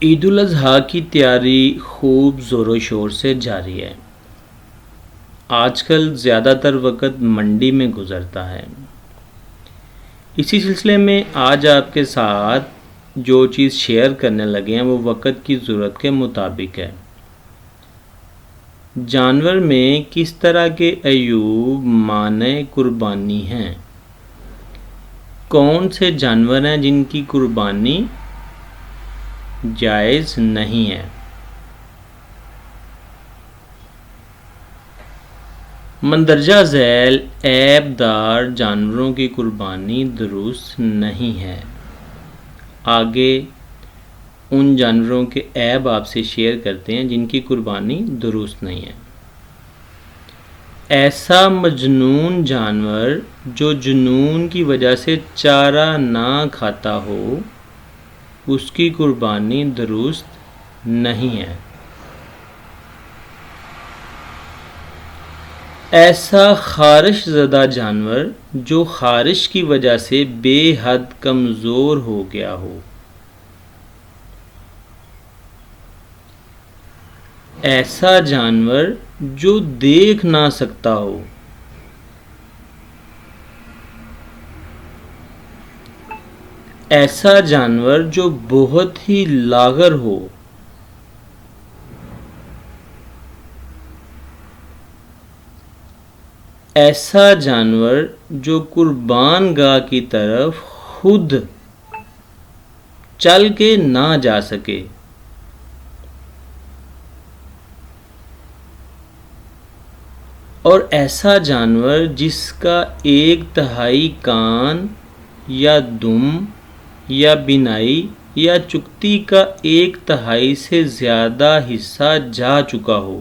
عید الاضحیٰ کی تیاری خوب زور و شور سے جاری ہے۔ آج کل زیادہ تر وقت منڈی میں گزرتا ہے۔ اسی سلسلے میں آج آپ کے ساتھ جو چیز شیئر کرنے لگے ہیں وہ وقت کی ضرورت کے مطابق ہے۔ جانور میں کس طرح کے عیوب مانع قربانی ہیں؟ کون سے جانور ہیں جن کی قربانی جائز نہیں ہے؟ مندرجہ ذیل عیب دار جانوروں کی قربانی درست نہیں ہے۔ آگے ان جانوروں کے عیب آپ سے شیئر کرتے ہیں جن کی قربانی درست نہیں ہے۔ ایسا مجنون جانور جو جنون کی وجہ سے چارہ نہ کھاتا ہو، اس کی قربانی درست نہیں ہے۔ ایسا خارش زدہ جانور جو خارش کی وجہ سے بے حد کمزور ہو گیا ہو، ایسا جانور جو دیکھ نہ سکتا ہو، ایسا جانور جو بہت ہی لاغر ہو، ایسا جانور جو قربان گاہ کی طرف خود چل کے نہ جا سکے، اور ایسا جانور جس کا 1/3 کان یا دم یا بینائی یا چکتی کا 1/3 سے زیادہ حصہ جا چکا ہو،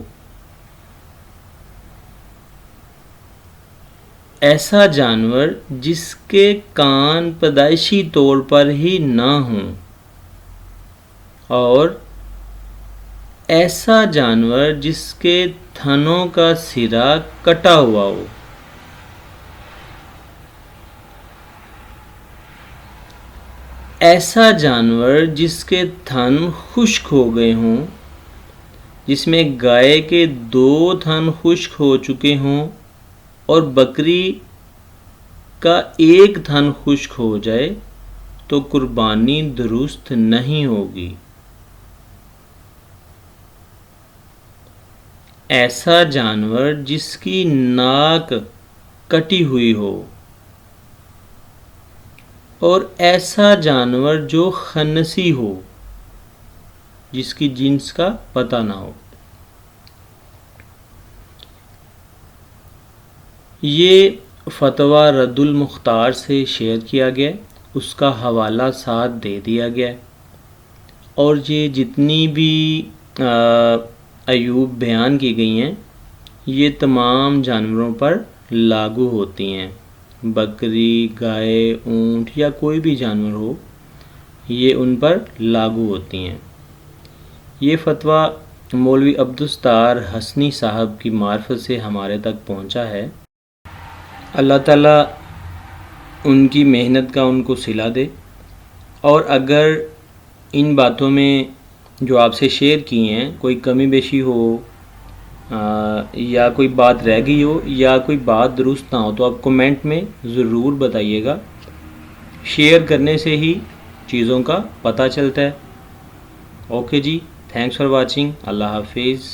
ایسا جانور جس کے کان پیدائشی طور پر ہی نہ ہوں، اور ایسا جانور جس کے تھنوں کا سرا کٹا ہوا ہو، ایسا جانور جس کے تھن خشک ہو گئے ہوں، جس میں گائے کے 2 تھن خشک ہو چکے ہوں اور بکری کا 1 تھن خشک ہو جائے تو قربانی درست نہیں ہوگی۔ ایسا جانور جس کی ناک کٹی ہوئی ہو، اور ایسا جانور جو خنسی ہو، جس کی جنس کا پتہ نہ ہو۔ یہ فتویٰ رد المختار سے شیئر کیا گیا، اس کا حوالہ ساتھ دے دیا گیا، اور یہ جتنی بھی عیوب بیان کی گئی ہیں یہ تمام جانوروں پر لاگو ہوتی ہیں۔ بکری، گائے، اونٹ یا کوئی بھی جانور ہو، یہ ان پر لاگو ہوتی ہیں۔ یہ فتویٰ مولوی عبدالستار حسنی صاحب کی معرفت سے ہمارے تک پہنچا ہے۔ اللہ تعالیٰ ان کی محنت کا ان کو صلہ دے، اور اگر ان باتوں میں جو آپ سے شیئر کی ہیں کوئی کمی بیشی ہو، یا کوئی بات رہ گئی ہو، یا کوئی بات درست نہ ہو، تو آپ کمنٹ میں ضرور بتائیے گا۔ شیئر کرنے سے ہی چیزوں کا پتہ چلتا ہے۔ اوکے جی، تھینکس فار واچنگ۔ اللہ حافظ۔